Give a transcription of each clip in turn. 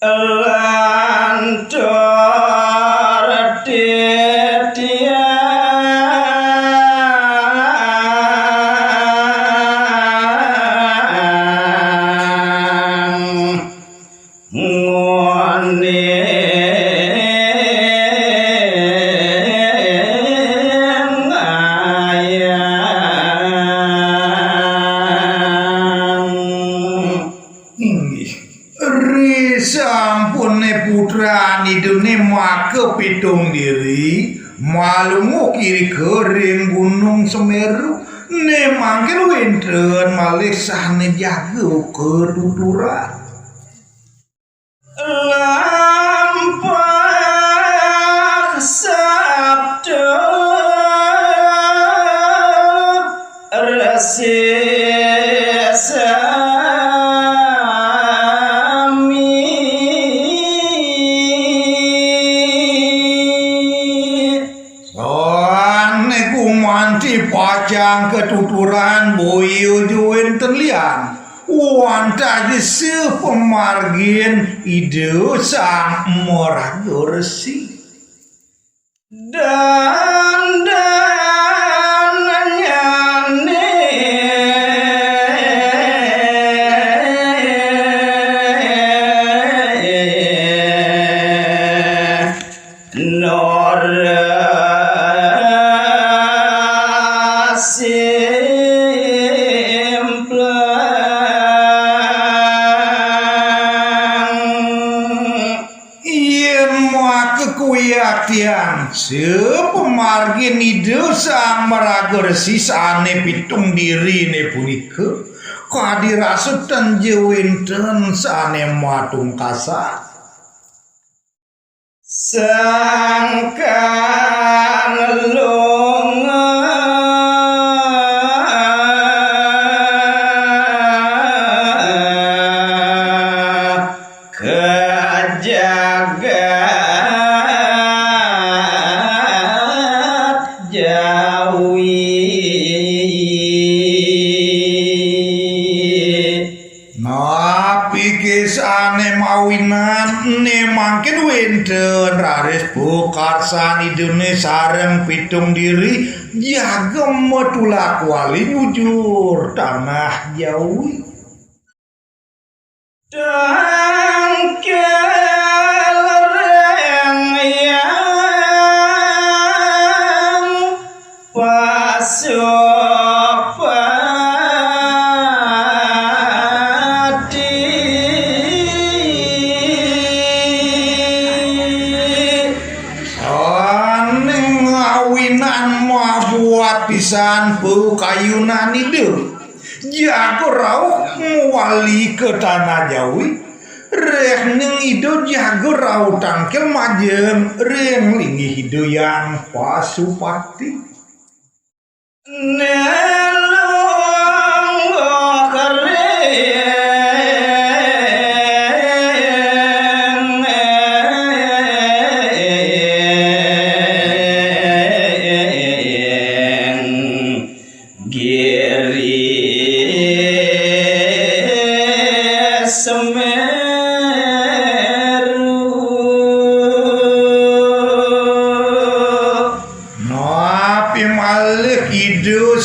Lantur titian ngone sampune putra nidune make pitung diri malungu kiri kering gunung Semeru ne mangkel wenten malih sahne jago ketuturan lampak sabda resisa pajang ketuturan boyo juwen terlian wanta dise pemargin ide sang morah gorsi dan nyane kekuyatian sepemargin ide sang maragorsi sane pitung diri ne punika kadirasut dan jewinten sane matung kasa sangkan lunga mawinan ne mangkin wenten raris bukarsan idune sareng pitung diri jagem metulak wali nyujur tanah jawi dangkel reng yang pasok pisan kayunan ide jago rauh wali ke tanah jawi reh ning ido jago rauh tangkel majem reng lingi hido yang pasupati nelong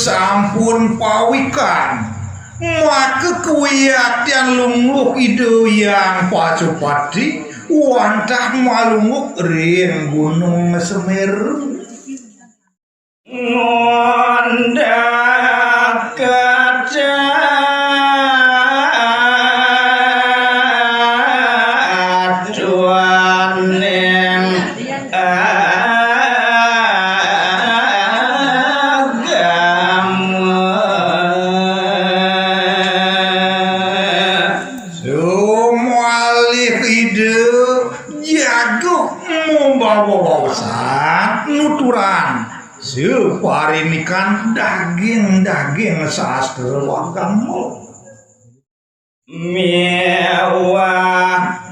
sampun pawikan maka kewiyatian lungluk ide yang pasupati wantah malunguk ring gunung Semeru ngondak kedaduan yang nuturan separinikan daging sastra wagamu mewah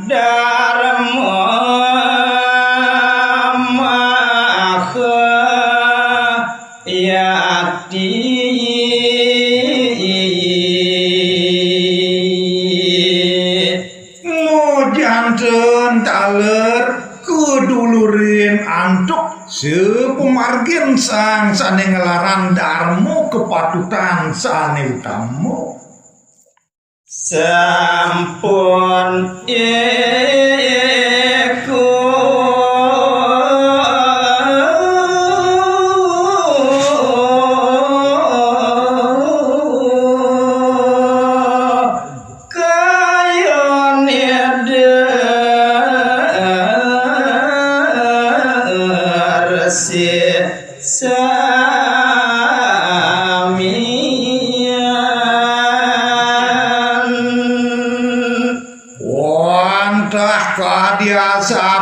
dharma makha yati mojante sepemargin sang sane ngelaran darmo kepatutan sane utamo sampun iku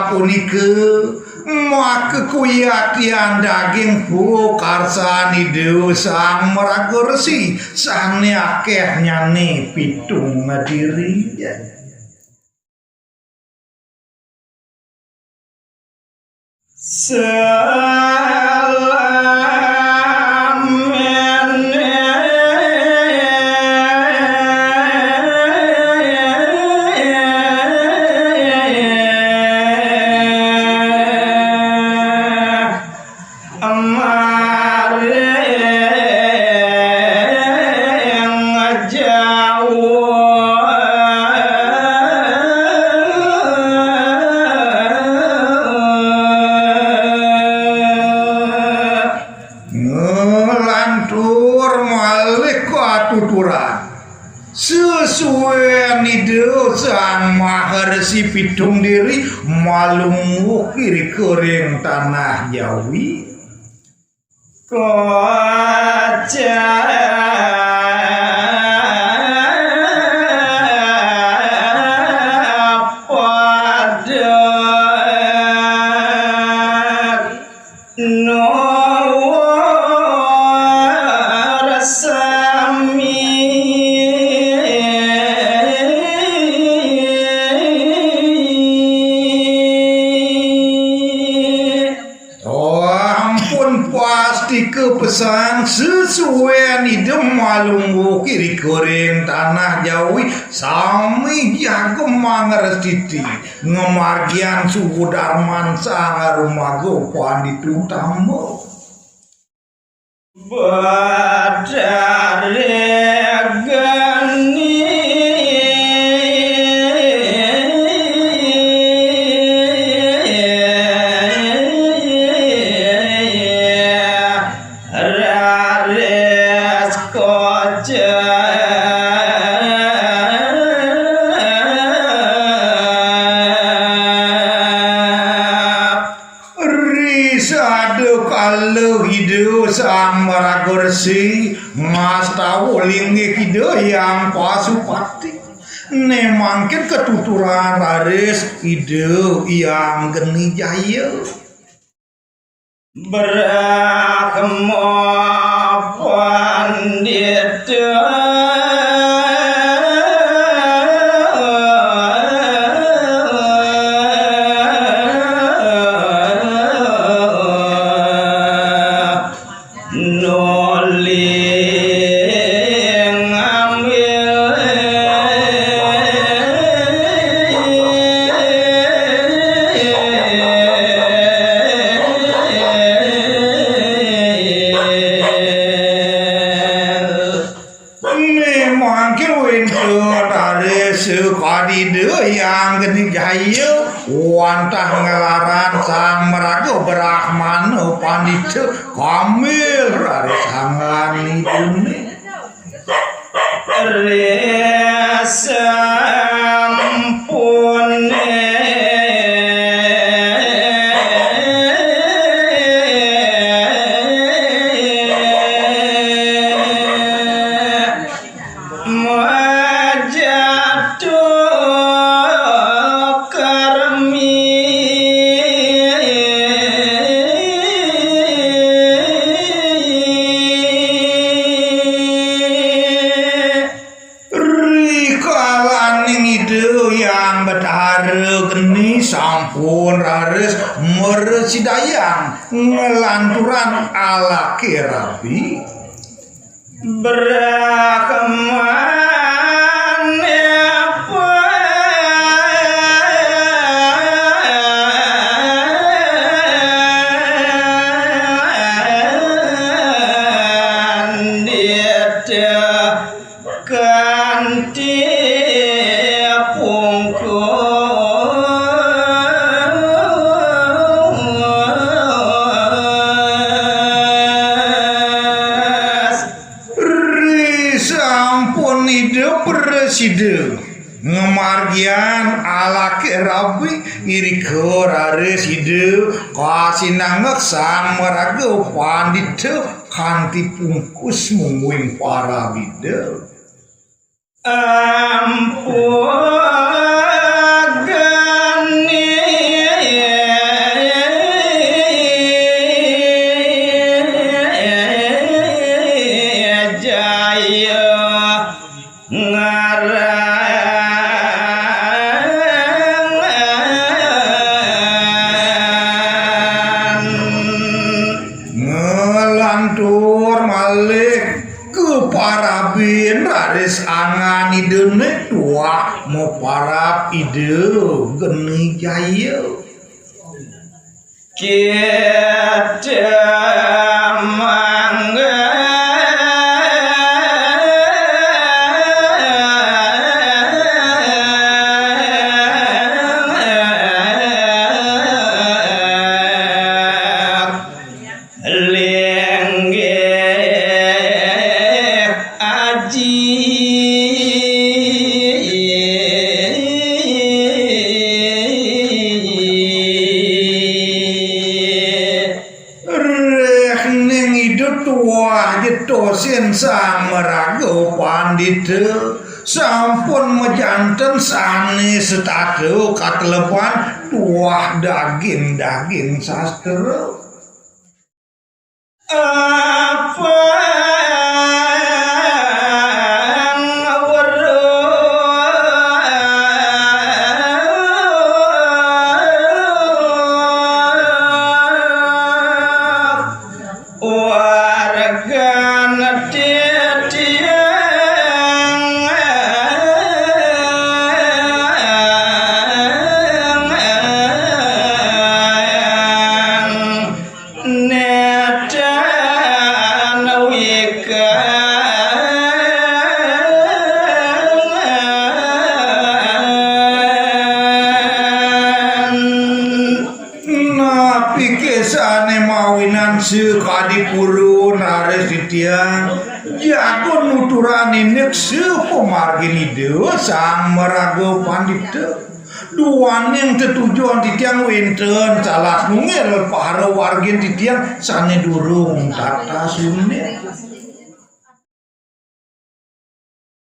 punike maka kuyatian daging fu karsani dewa sang meraga resi sane akeh nyane pitung ngadiri sesuai nido sang maharsi pitung diri malung kiri kering tanah Jawi kaca pesan sesuai ni malung kiri koreng tanah Jawi sami jago mangerstiti ngemargian suku darman sang rumago panditu tambo badare sang maragorsi mas tawo lingi kido yang pasupati nemangkin ketuturan raris ide yang geni jaya berakmo pandita yang geni jaya wantah ngelaran sang meraga Brahman pandita kamil rari sangan idune resampune sampun raris meresidayang ngelanturan ala kerabi berakaman apa kanthi sampun ide presiden ngemargian ala kerabi iri kerare side kasinangek sang meraga pandite kanti pungkus mungwing para bide ngelantur malik ke para bin raris angan ide tua mau para ide geni jaya kita dosen sang meraga pandite sampun mejanten sane setado katelepan tuah daging sastra apa pikesane mawinan sekadipurun raris ditiang jago nuturani nek sepemargin ide sang meraga pandita duaning tetujuan titiang winten salah nungel para wargin titiang sane durung tata sunit